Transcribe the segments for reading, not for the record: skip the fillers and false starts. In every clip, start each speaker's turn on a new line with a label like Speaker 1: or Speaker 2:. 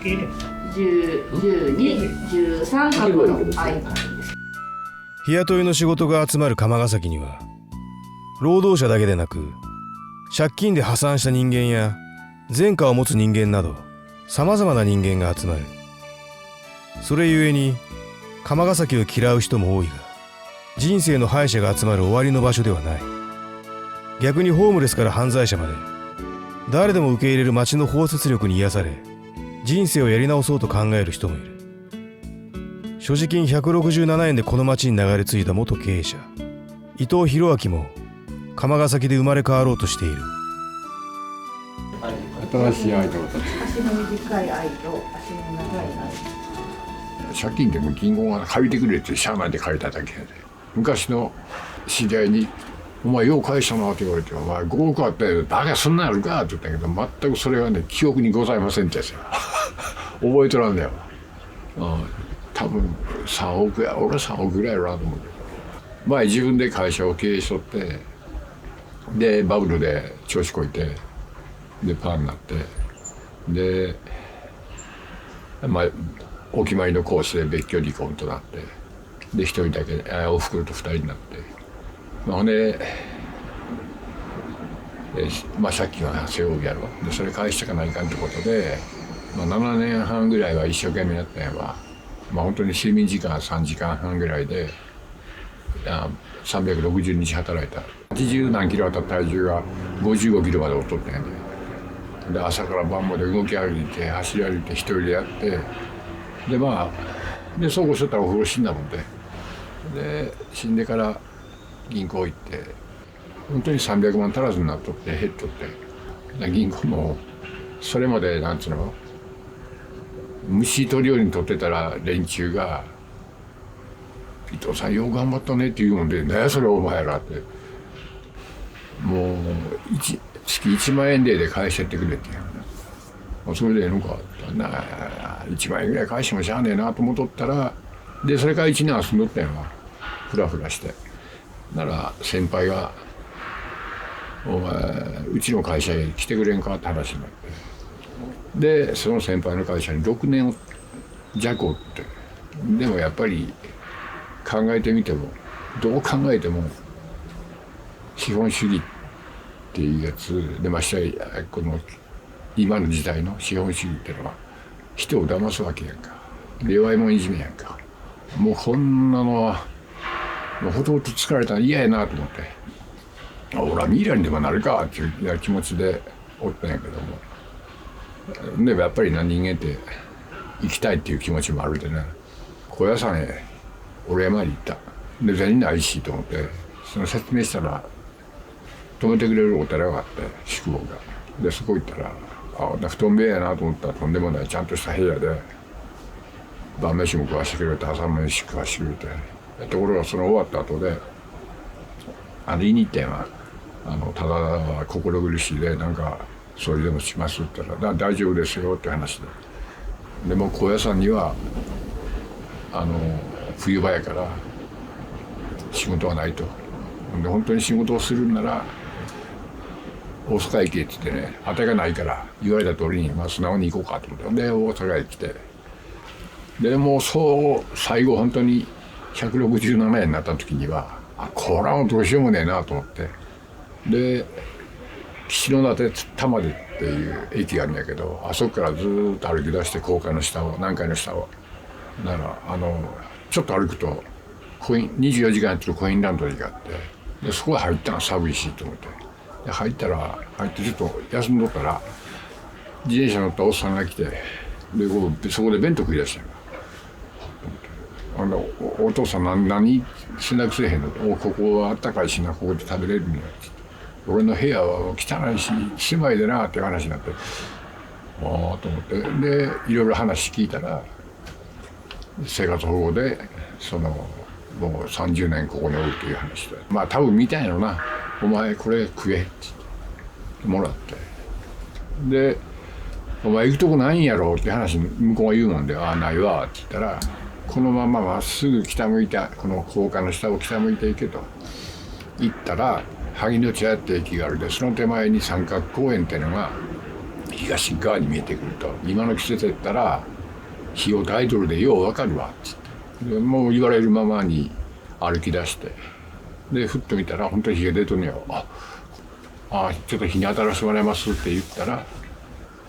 Speaker 1: 12、13箱の間です。
Speaker 2: 日雇いの仕事が集まる釜ヶ崎には、労働者だけでなく借金で破産した人間や前科を持つ人間などさまざまな人間が集まる。それゆえに釜ヶ崎を嫌う人も多いが、人生の敗者が集まる終わりの場所ではない。逆にホームレスから犯罪者まで誰でも受け入れる町の包摂力に癒され、人生をやり直そうと考える人もいる。所持金167円でこの町に流れ着いた元経営者伊藤博明も釜ヶ崎で生まれ変わろうとしている。
Speaker 3: 新しいアイドルたち。
Speaker 1: 足の短い愛と足の長い愛。
Speaker 3: 借金でも銀行が借りてくれって社内で借りただけやで。昔の知り合いに「お前よう返したな」って言われて「お前5億あったよバカそんなんあるか」って言ったけど、全くそれはね記憶にございませんってやつや覚えとらんだよ。多分3億や、俺は3億ぐらいやろなと思うけど、前自分で会社を経営しとって、でバブルで調子こいて、でパーになって、でまあお決まりのコースで別居離婚となって、で一人だけおふくろと2人になって、ほんで借金は背負うやろ。でそれ返してかないかんってことで、7年半ぐらいは一生懸命やったんやわ。本当に睡眠時間3時間半ぐらいで360日働いた。80何キロあった体重が55キロまで劣ってんやで。で朝から晩まで動き歩いて走り歩いて一人でやって、でそうこうしとったらお風呂死んだもんで、死んでから銀行行って本当に300万足らずになっとって減っとって、銀行もそれまでなんつうの虫取るように取ってたら連中が「伊藤さんよう頑張ったね」って言うもんで「何やそれお前ら」って、もう月1万円で返してってくれって言う。それでなんか1万円ぐらい返してもしゃあねえなと思っとったら、でそれから1年遊んどったんやわ。フラフラしてなら先輩が「お前うちの会社へ来てくれんか」って話になって、でその先輩の会社に6年弱おって、でもやっぱり考えてみてもどう考えても資本主義っていうやつで、ましてやこの今の時代の資本主義っていうのは人を騙すわけやんか。弱いもんいじめやんか。もうこんなのはもうほとほと疲れたら嫌やなと思って、俺は未来にでもなるかっていう気持ちでおったんやけども、でもやっぱり人間って生きたいっていう気持ちもあるでね、高野山へ俺山に行った。で銭ないしと思って、その説明したら泊めてくれるお寺があって、宿坊が。でそこ行ったら布団部屋やなと思ったら、とんでもないちゃんとした部屋で晩飯も食わしてくれて、朝飯食わしてくれて、ところがその終わった後で言いに行ったんはただ心苦しいでなんかそういうでもしますって言ったら大丈夫ですよって話で、でも高野山には冬場やから仕事はないと。で本当に仕事をするんなら大阪駅へって言ってね、当てがないから言われた通りに、素直に行こうかと思って、で大阪へ来て、でもう最後本当に167円になった時にはこれはもうどうしようもねえなと思って、で岸の館玉出っていう駅があるんやけど、あそこからずっと歩き出して高架の下を南海の下をならちょっと歩くと24時間やってるコインランドリーがあって、でそこへ入ったら寒いしと思って、で入ってちょっと休んどったら自転車乗ったおっさんが来て、でそこで弁当食い出したよ。お父さん何洗濯せえへんの？ここはあったかいしな、ここで食べれるんやって。俺の部屋は汚いし狭いでなっていう話になって、と思って、でいろいろ話聞いたら、生活保護でもう30年ここにおるっていう話で、多分見たんやろな。お前これ食えってもらって、でお前行くとこないんやろって話向こうが言うもんで、ないわって言ったら、このまままっすぐ北向いて、この高架の下を北向いていけと言ったら、萩の茶屋って駅があるで、その手前に三角公園っていうのが東側に見えてくると、今の季節やったら日をタイトルでようわかるわっつって、でもう言われるままに歩き出して、でふっと見たら本当に日が出とんねよ。ちょっと日に当たらせてもらいますって言ったら、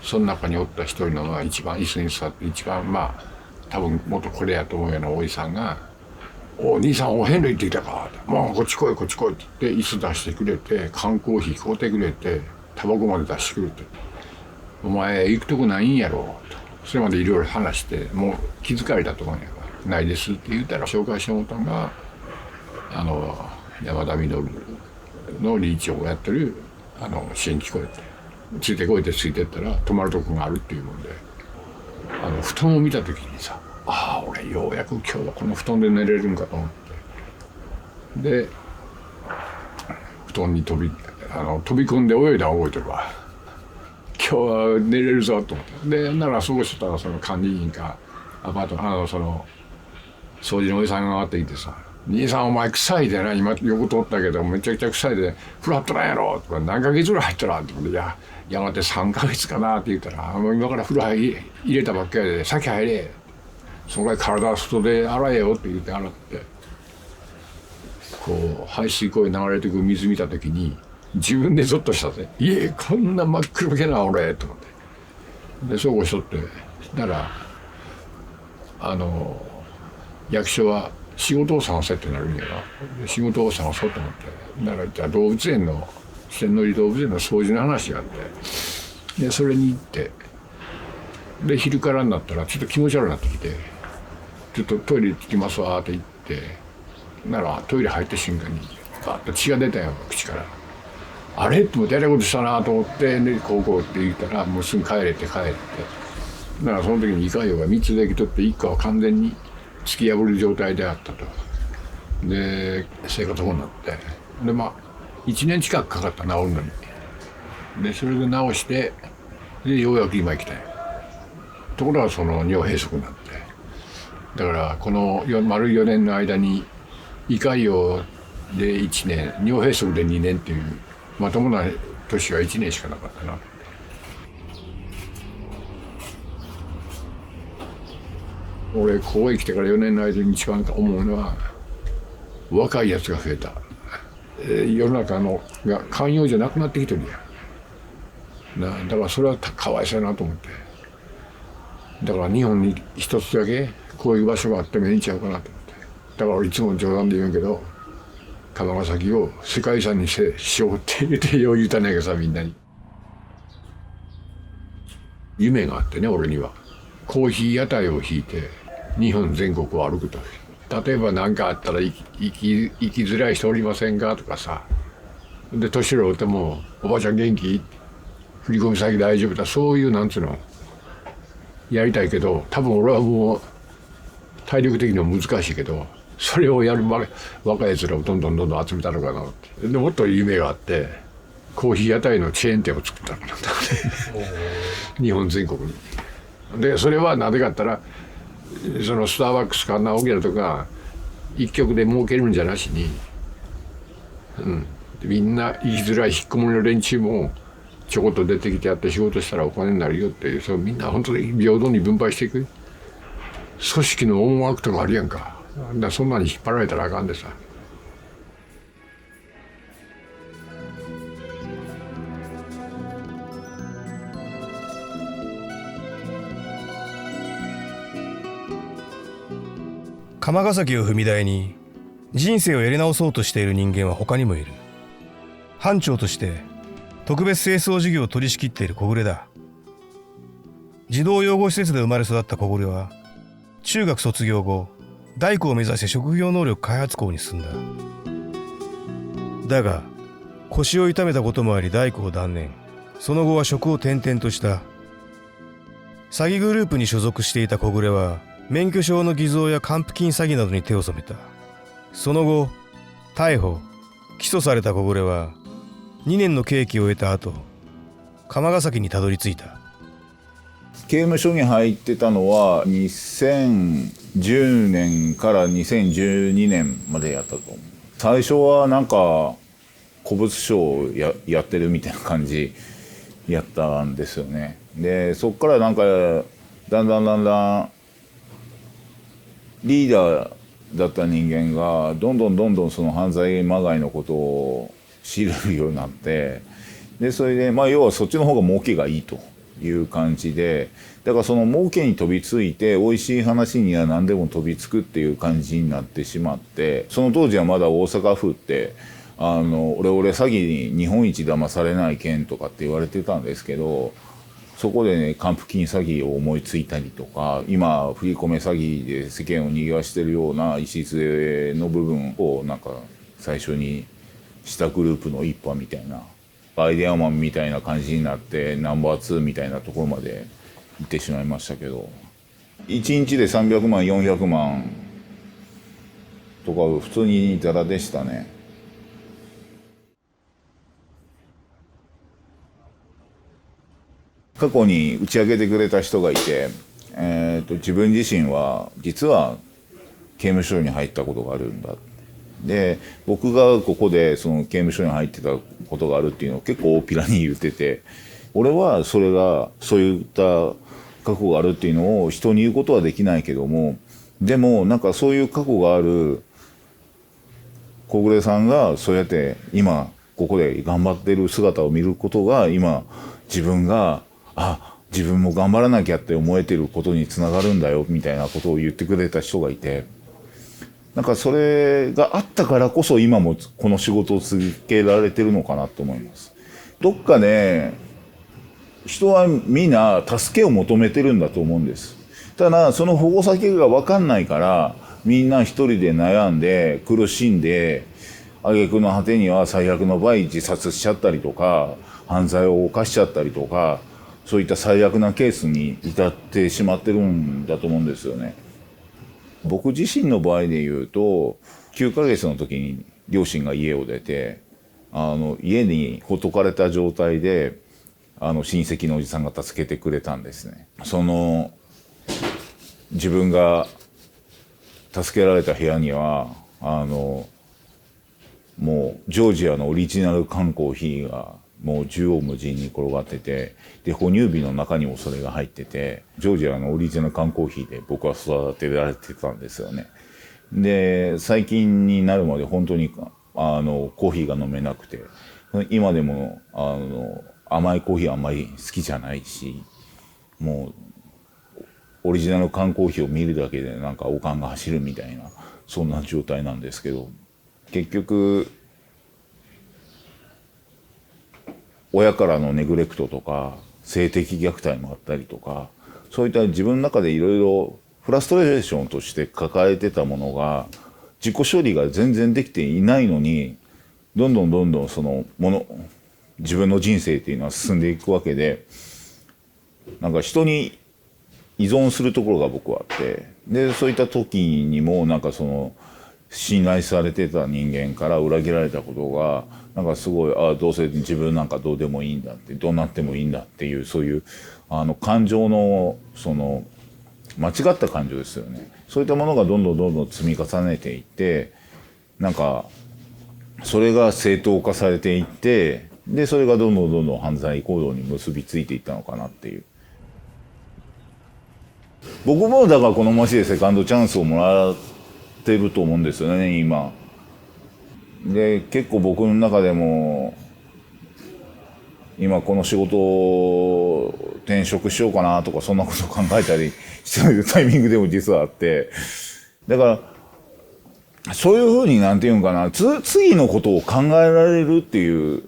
Speaker 3: その中におった一人のが一番椅子に座って一番多分元これやと思うようなおじさんが「お兄さんお遍路行ってきたか」もうこっち来いこっち来い」って言って椅子出してくれて、缶コーヒー買うてくれて、タバコまで出してくれて「お前行くとこないんやろ」と。それまでいろいろ話してもう気づかれたと思うんやから「ないです」って言ったら、紹介してもらったのが山田稔の理事長がやってる新聞こえて「ついてこい」ってついてったら泊まるとこがあるっていうもんで、布団を見た時にさ、俺ようやく今日はこの布団で寝れるんかと思って、で布団に飛び込んで泳いだ覚えてるわ。今日は寝れるぞと思って、でならそうしてたら、その管理員かアパートその掃除のおじさんが上がってきてさ「兄さんお前臭いでな、今横通ったけどめちゃくちゃ臭いで風呂入っとらんやろ」とか「何ヶ月ぐらい入っとらん」って言って、やがて3ヶ月かなって言ったら「もう今から風呂入れたばっかりで先入れ」そのぐらい体外で洗えよって言って洗って、こう排水溝へ流れてく水見た時に自分でゾッとしたぜ。こんな真っ黒けな俺と思って、でそうこうしとって、だから役所は仕事を探せってなるんやな。仕事を探そうと思って、だからじゃあ動物園の千利動物園の掃除の話があって、でそれに行って、で昼からになったらちょっと気持ち悪くなってきて、ちょっとトイレ行ってきますわって言って、ならトイレ入った瞬間にバッと血が出たよ口から。あれってもうやりことしたなと思って、でこうって言ったらもうすぐ帰れって。だからその時に胃潰瘍が3つできとって、1個は完全に突き破る状態であったと。で生活保護になって、で1年近くかかった治るのに。でそれで治して、でようやく今来たよ。ところがその尿閉塞になって、だからこの丸4年の間に胃潰瘍で1年、尿閉塞で2年っていうまともな年は1年しかなかったな。俺ここへ来てから4年の間に一番思うのは、若いやつが増えた。世の中が寛容じゃなくなってきてるやん。だからそれはかわいそうやなと思って、だから日本に一つだけこういう場所があってもいいんちゃうかなと思って、だから俺いつも冗談で言うけど、釜ヶ崎を世界遺産にしようって言ってよう言うたんやけどさ、みんなに。夢があってね、俺には。コーヒー屋台を引いて日本全国を歩くと。例えば何かあったら行きづらい人おりませんかとかさ、で年寄りおっても「おばちゃん元気?」振り込み先大丈夫だ、そういうなんつうのやりたいけど、多分俺はもう体力的には難しいけど、それをやる若いやつらをどんどん集めたのかなって。でもっと夢があって、コーヒー屋台のチェーン店を作ったのかなって日本全国に。でそれはなぜかったら、そのスターバックスかあんな大きなとか一局で儲けるんじゃなしに、みんな生きづらい引っこもりの連中もちょこっと出てきてやって仕事したらお金になるよっていう、それみんな本当に平等に分配していく組織の思惑とかあるやんか。そんなに引っ張られたらあかんでさ。
Speaker 2: 釜ヶ崎を踏み台に人生をやり直そうとしている人間は他にもいる。班長として特別清掃事業を取り仕切っている小暮だ。児童養護施設で生まれ育った小暮は中学卒業後、大工を目指して職業能力開発校に進んだ。だが腰を痛めたこともあり大工を断念。その後は職を転々とした。詐欺グループに所属していた小暮は免許証の偽造や還付金詐欺などに手を染めた。その後逮捕・起訴された小暮は2年の刑期を終えた後、釜ヶ崎にたどり着いた。
Speaker 4: 刑務所に入ってたのは2010年から2012年までやったと思う。最初はなんか古物商を やってるみたいな感じやったんですよね。でそこからなんかだんだんリーダーだった人間がどんどんその犯罪まがいのことを知れるようになって、でそれで要はそっちの方が儲けがいいという感じで、だからその儲けに飛びついて美味しい話には何でも飛びつくっていう感じになってしまって、その当時はまだ大阪府ってオレオレ詐欺に日本一騙されない県とかって言われてたんですけど、そこでね還付金詐欺を思いついたりとか、今振り込め詐欺で世間を賑わしてるような礎の部分をなんか最初にしたグループの一派みたいな、アイデアマンみたいな感じになってナンバー2みたいなところまで行ってしまいましたけど、1日で300万400万とか普通にザラでしたね。過去に打ち明けてくれた人がいて、自分自身は実は刑務所に入ったことがあるんだ。で僕がここでその刑務所に入ってたことがあるっていうのを結構大っぴらに言ってて、俺はそういった過去があるっていうのを人に言うことはできないけども、でもなんかそういう過去がある小暮さんがそうやって今ここで頑張ってる姿を見ることが、今自分が自分も頑張らなきゃって思えてることにつながるんだよみたいなことを言ってくれた人がいて、なんかそれがあったからこそ今もこの仕事を続けられてるのかなと思います。どっかね、人はみんな助けを求めてるんだと思うんです。ただその保護先が分かんないから、みんな一人で悩んで苦しんで、挙句の果てには最悪の場合自殺しちゃったりとか犯罪を犯しちゃったりとか、そういった最悪なケースに至ってしまってるんだと思うんですよね。僕自身の場合で言うと、9ヶ月の時に両親が家を出て、家にほっとかれた状態で親戚のおじさんが助けてくれたんですね。自分が助けられた部屋にはもうジョージアのオリジナル缶コーヒーがもう縦横無尽に転がってて、で哺乳瓶の中にもそれが入ってて、ジョージアのオリジナル缶コーヒーで僕は育てられてたんですよね。で最近になるまで本当にコーヒーが飲めなくて、今でも甘いコーヒーあんまり好きじゃないし、もうオリジナル缶コーヒーを見るだけでなんかおかんが走るみたいな、そんな状態なんですけど、結局親からのネグレクトとか性的虐待もあったりとか、そういった自分の中でいろいろフラストレーションとして抱えてたものが自己処理が全然できていないのに、どんどんその自分の人生っていうのは進んでいくわけで、なんか人に依存するところが僕はあって、でそういった時にもなんかその信頼されてた人間から裏切られたことがなんかすごい、どうせ自分なんかどうでもいいんだって、どうなってもいいんだっていう、そういう感情のその間違った感情ですよね。そういったものがどんどん積み重ねていって、なんかそれが正当化されていって、でそれがどんどん犯罪行動に結びついていったのかなっていう。僕もだからこの街でセカンドチャンスをもらってると思うんですよね今で。結構僕の中でも今この仕事を転職しようかなとか、そんなことを考えたりしてるタイミングでも実はあって、だからそういうふうになんていうんかな、次のことを考えられるっていう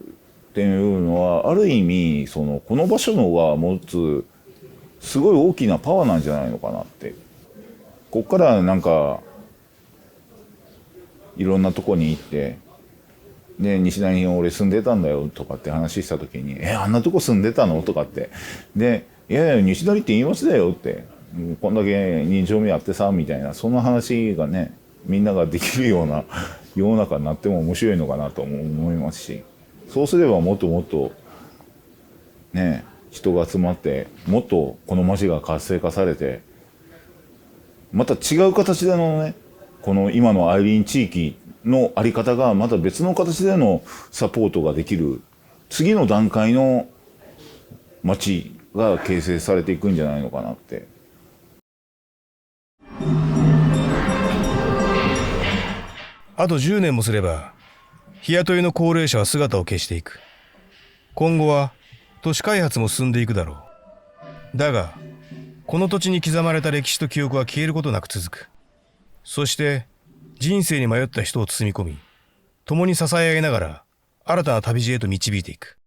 Speaker 4: のはある意味この場所のが持つすごい大きなパワーなんじゃないのかなって。こっからなんかいろんなとこに行って、で西成に俺住んでたんだよとかって話した時に、あんなとこ住んでたのとかって、でいやいや西成って言いますだよって、こんだけ2丁目あってさみたいな、そんな話がねみんなができるような世の中になっても面白いのかなと思いますし、そうすればもっともっとね人が集まって、もっとこの街が活性化されて、また違う形でのね、この今のアイリーン地域のあり方がまた別の形でのサポートができる、次の段階の町が形成されていくんじゃないのかなって。
Speaker 2: あと10年もすれば日雇いの高齢者は姿を消していく。今後は都市開発も進んでいくだろう。だがこの土地に刻まれた歴史と記憶は消えることなく続く。そして人生に迷った人を包み込み、共に支え合いながら新たな旅路へと導いていく。